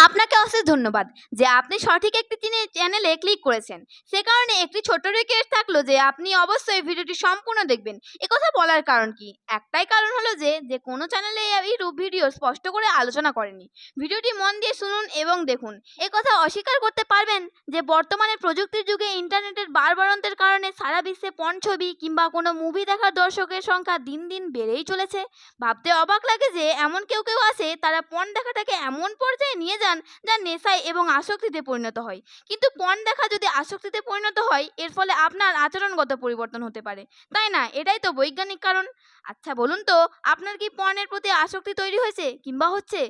আপনাকে অশেষ ধন্যবাদ যে আপনি সঠিক একটি চ্যানেলে ক্লিক করেছেন। সে কারণে একটি ছোট্ট রিকোয়েস্ট থাকলো যে আপনি অবশ্যই ভিডিওটি সম্পূর্ণ দেখবেন। একথা বলার কারণ কি? একটাই কারণ হলো যে কোনো চ্যানেলে এই ভিডিও স্পষ্ট করে আলোচনা করেনি। ভিডিওটি মন দিয়ে শুনুন এবং দেখুন। একথা অস্বীকার করতে পারবেন যে বর্তমানে প্রযুক্তির যুগে ইন্টারনেটের বাড়বাড়ন্তের কারণে সারা বিশ্বে পর্ন ছবি কিংবা কোনো মুভি দেখার দর্শকের সংখ্যা দিন দিন বেড়েই চলেছে। ভাবতে অবাক লাগে যে এমন কেউ আছে তারা পর্ন দেখাটাকে এমন পর্যায়ে নিয়ে যান যা নেশায় এবং আসক্তিতে পরিণত হয়। কিন্তু পর্ন দেখা যদি আসক্তিতে পরিণত হয়, এর ফলে আপনার আচরণগত পরিবর্তন হতে পারে, তাই না? এটাই তো বৈজ্ঞানিক কারণ। আচ্ছা বলুন তো, আপনার কি পর্নের প্রতি আসক্তি তৈরি হয়েছে কিংবা হচ্ছে?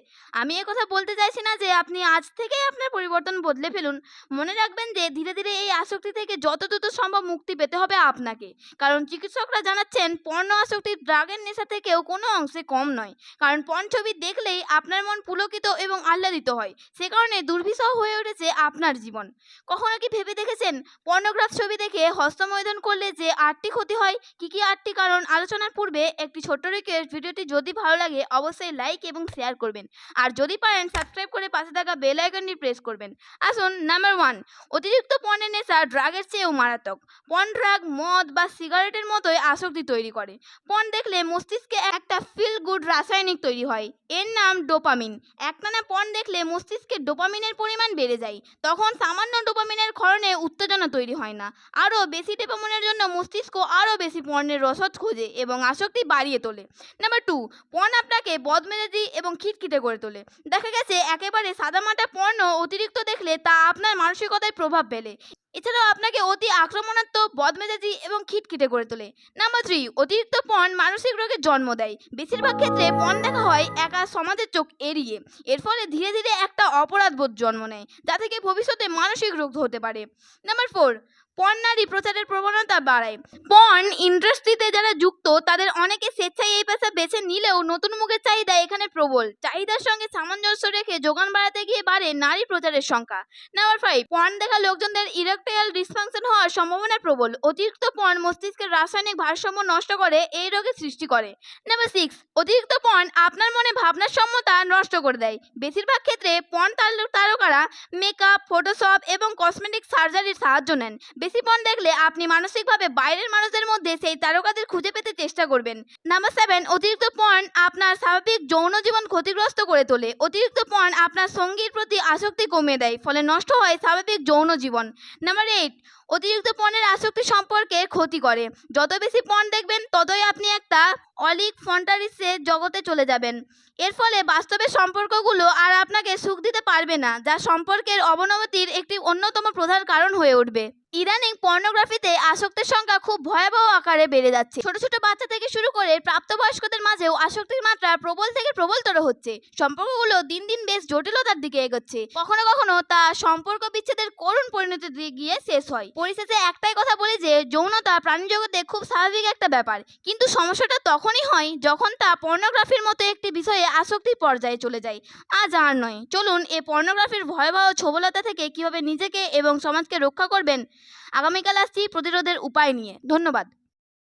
আমি কথা বলতে চাইছি না যে আপনি আজ থেকেই আপনার পরিবর্তন বদলে ফেলুন। মনে রাখবেন যে ধীরে ধীরে এই আসক্তি থেকে যত দ্রুত সম্ভব মুক্তি পেতে হবে আপনাকে। কারণ চিকিৎসকরা জানাচ্ছেন পর্ন আসক্তি ড্রাগের নেশা থেকেও কোনো অংশে কম নয়। কারণ পর্ন ছবি দেখলেই আপনার মন পুলকিত এবং আহ্লাদিত হয়। সে কারণে দুর্বিষহ হয়ে উঠেছে আপনার জীবন। কখনো কি ভেবে দেখেছেন পর্নোগ্রাফ ছবি দেখে হস্তমৈথুন করলে যে 8টি ক্ষতি হয়? কি 8টি কারণ আলোচনার পূর্বে একটি ছোট্ট রিকোয়েস্ট, ভিডিওটি যদি ভালো লাগে অবশ্যই লাইক এবং শেয়ার করবেন। আর যদি পারেন সাবস্ক্রাইব করে পাশে থাকা বেল আইকনটি প্রেস করবেন। আসুন, নাম্বার 1, অতিরিক্ত পর্নের নেশা ড্রাগের চেয়েও মারাত্মক। পর্ন ড্রাগ মদ বা সিগারেটের মতোই আসক্তি তৈরি করে। পর্ন দেখলে মস্তিষ্কে একটা ফিল গুড রাসায়নিক তৈরি হয়, এর নাম ডোপামিন। একটানা পর্ন দেখলে মস্তিষ্কে ডোপামিনের পরিমাণ বেড়ে যায়। তখন সামান্য ডোপামিনের ক্ষরণে উত্তেজনা তৈরি হয় না, আরও বেশি ডোপামিনের জন্য মস্তিষ্ক আরও বেশি পর্নের রসদ খোঁজে এবং আসক্তি বাড়িয়ে তোলে। নাম্বার 2, পর্ন আপনাকে বদমেজাজি এবং খিটখিটে করে তোলে। দেখা গেছে একেবারে সাদামাটা পর্ন অতিরিক্ত দেখলে তা আপনার মানসিকতায় প্রভাব ফেলে। এছাড়াও আপনাকে অতি আক্রমণাত্মক, বদমেজাজি এবং খিটখিটে করে তোলে। নাম্বার 3, অতিরিক্ত পর্ন মানসিক রোগের জন্ম দেয়। বেশিরভাগ ক্ষেত্রে পর্ন দেখা হয় একা, সমাজের চোখ এড়িয়ে। এর ফলে ধীরে ধীরে একটা অপরাধবোধ জন্ম নেয়, যা থেকে ভবিষ্যতে মানসিক রোগ হতে পারে। নাম্বার 4, পর্ন নারী প্রচারের প্রবণতা বাড়ায়। পর্ন ইন্ডাস্ট্রিতে যারা যুক্ত তাদের অনেকে স্বেচ্ছায় এই পেশা বেছে নিলেও নতুন মুখের চাহিদা এখানে প্রবল। চাহিদার সঙ্গে সামঞ্জস্য রেখে যোগান বাড়াতে গিয়ে বাড়ে নারী প্রচারের সংখ্যা। নাম্বার 5, পর্ন দেখা লোকজনদের ইরেকটাইল ডিসফাংশন হওয়ার সম্ভাবনা প্রবল। অতিরিক্ত পর্ন মস্তিষ্কের রাসায়নিক ভারসাম্য নষ্ট করে এই রোগের সৃষ্টি করে। নাম্বার 6, অতিরিক্ত পর্ন আপনার মনে ভাবনার সম্যতা নষ্ট করে দেয়। বেশিরভাগ ক্ষেত্রে পর্ন তারকারা মেকআপ, ফটোশপ এবং কসমেটিক সার্জারির সাহায্য নেন। বেশি পর্ন দেখলে আপনি মানসিকভাবে বাইরের মানুষদের মধ্যে সেই তারকাদের খুঁজে পেতে চেষ্টা করবেন। নাম্বার 7, অতিরিক্ত পর্ন আপনার স্বাভাবিক যৌন জীবন ক্ষতিগ্রস্ত করে তোলে। অতিরিক্ত পর্ন আপনার সঙ্গীর প্রতি আসক্তি কমিয়ে দেয়, ফলে নষ্ট হয় স্বাভাবিক যৌন জীবন। নাম্বার 8, অতিরিক্ত পর্নের আসক্তি সম্পর্কে ক্ষতি করে। যত বেশি পর্ন দেখবেন ততই আপনি একটা অলিক ফন্টারিসের জগতে চলে যাবেন। এর ফলে বাস্তবের সম্পর্কগুলো আর আপনাকে সুখ দিতে পারবে না, যা সম্পর্কের অবনতির একটি অন্যতম প্রধান কারণ হয়ে উঠবে। ইদানিং পর্নোগ্রাফিতে আসক্তের সংখ্যা খুব ভয়াবহ আকারে বেড়ে যাচ্ছে। ছোট ছোট বাচ্চা থেকে শুরু করে প্রাপ্তবয়স্কদের মাঝেও আসক্তির মাত্রা প্রবল থেকে প্রবলতর হচ্ছে। সম্পর্কগুলো দিন দিন বেশ জটিলতার দিকে এগোচ্ছে। কখনো কখনো তা সম্পর্ক বিচ্ছেদের করুণ পরিণতিতে গিয়ে শেষ হয়। পরিশেষে একটাই কথা বলি যে যৌনতা প্রাণীজগতে খুব স্বাভাবিক একটা ব্যাপার, কিন্তু সমস্যাটা তখনই হয় যখন তা পর্নোগ্রাফির মতো একটি বিষয়ে আসক্তির পর্যায়ে চলে যায়। আজ আর নয়, চলুন এই পর্নোগ্রাফির ভয়াবহ ছোবলতা থেকে কিভাবে নিজেকে এবং সমাজকে রক্ষা করবেন আগামীকাল আসছি প্রতিরোধের উপায় নিয়ে। ধন্যবাদ।